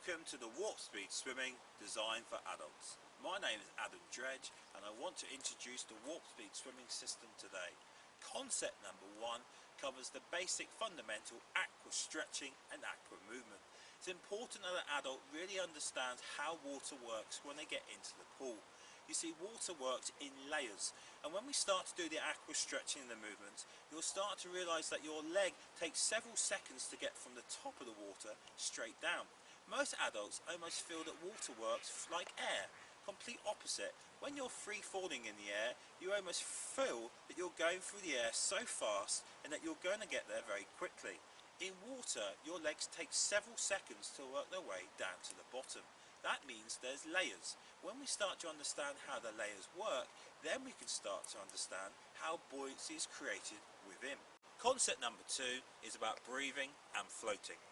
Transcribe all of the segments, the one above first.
Welcome to the Warp Speed Swimming designed for adults. My name is Dredge and I want to introduce the Warp Speed Swimming system today. Concept number 1 covers the basic fundamental aqua stretching and aqua movement. It's important that an adult really understands how water works when they get into the pool. You see, water works in layers, and when we start to do the aqua stretching and the movements, you'll start to realise that your leg takes several seconds to get from the top of the water straight down. Most adults almost feel that water works like air. Complete opposite. When you're free falling in the air, you almost feel that you're going through the air so fast and that you're going to get there very quickly. In water, your legs take several seconds to work their way down to the bottom. That means there's layers. When we start to understand how the layers work, then we can start to understand how buoyancy is created within. Concept number 2 is about breathing and floating.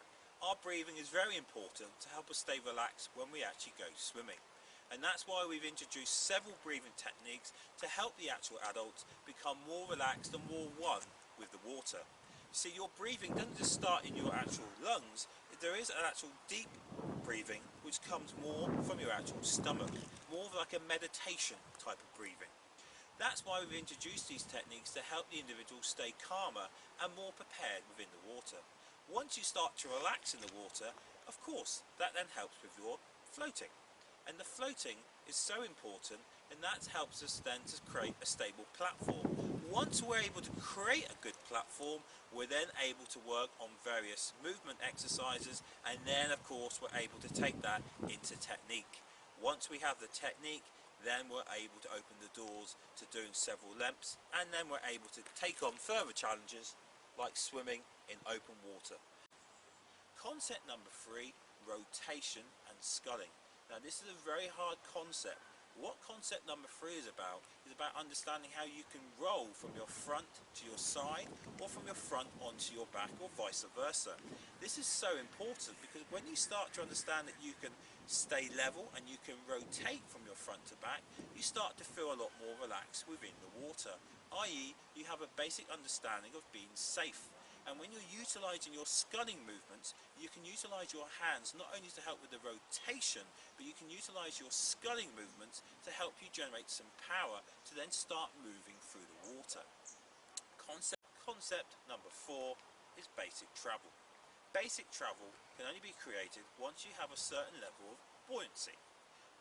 Our breathing is very important to help us stay relaxed when we actually go swimming. And that's why we've introduced several breathing techniques to help the actual adults become more relaxed and more one with the water. See, your breathing doesn't just start in your actual lungs. There is an actual deep breathing which comes more from your actual stomach, more of like a meditation type of breathing. That's why we've introduced these techniques to help the individual stay calmer and more prepared within the water. Once you start to relax in the water, of course, that then helps with your floating. And the floating is so important, and that helps us then to create a stable platform. Once we're able to create a good platform, we're then able to work on various movement exercises, and then of course we're able to take that into technique. Once we have the technique, then we're able to open the doors to doing several lengths, and then we're able to take on further challenges like swimming in open water. Concept number 3, rotation and sculling. Now this is a very hard concept. What concept number 3 is about understanding how you can roll from your front to your side, or from your front onto your back, or vice versa. This is so important because when you start to understand that you can stay level and you can rotate from your front to back, you start to feel a lot more relaxed within the water, i.e. you have a basic understanding of being safe. And when you're utilising your sculling movements, you can utilise your hands not only to help with the rotation, but you can utilise your sculling movements to help you generate some power to then start moving through the water. Concept number 4 is basic travel. Basic travel can only be created once you have a certain level of buoyancy.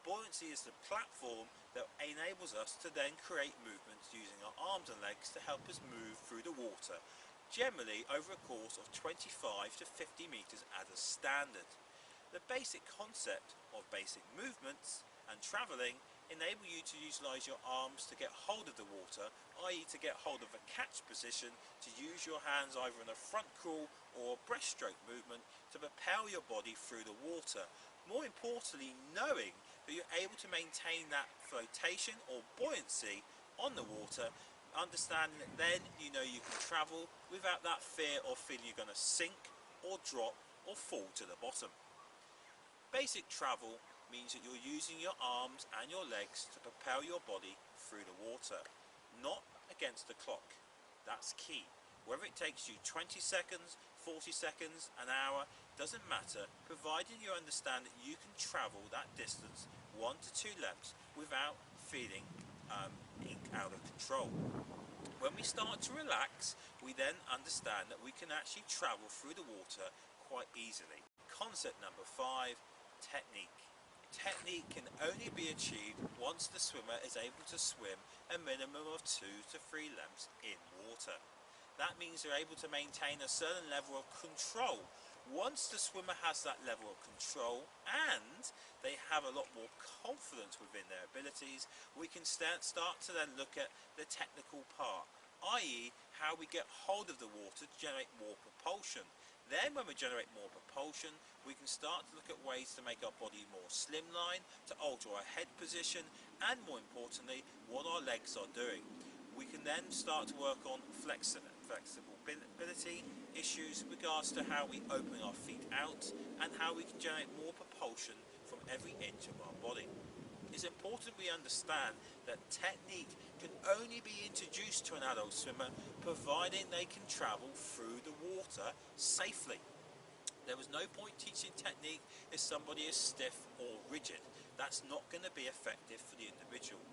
Buoyancy is the platform that enables us to then create movements using our arms and legs to help us move through the water, generally over a course of 25 to 50 meters as a standard. The basic concept of basic movements and travelling enable you to utilise your arms to get hold of the water, i.e. to get hold of a catch position, to use your hands either in a front crawl or a breaststroke movement to propel your body through the water. More importantly, knowing that you're able to maintain that flotation or buoyancy on the water, understanding that then you know you can travel without that fear of feeling you're going to sink or drop or fall to the bottom. Basic travel means that you're using your arms and your legs to propel your body through the water, not against the clock. That's key. Whether it takes you 20 seconds, 40 seconds, an hour, doesn't matter, providing you understand that you can travel that distance 1 to 2 lengths without feeling out of control. When we start to relax, we then understand that we can actually travel through the water quite easily. Concept number 5, technique. Technique can only be achieved once the swimmer is able to swim a minimum of 2 to 3 lengths in water. That means they're able to maintain a certain level of control. Once the swimmer has that level of control and they have a lot more confidence within their abilities, we can start to then look at the technical part, i.e. how we get hold of the water to generate more propulsion. Then when we generate more propulsion, we can start to look at ways to make our body more slimline, to alter our head position, and more importantly, what our legs are doing. We can then start to work on flexibility issues in regards to how we open our feet out and how we can generate more propulsion from every inch of our body. It's important we understand that technique can only be introduced to an adult swimmer providing they can travel through the water safely. There was no point teaching technique if somebody is stiff or rigid. That's not going to be effective for the individual.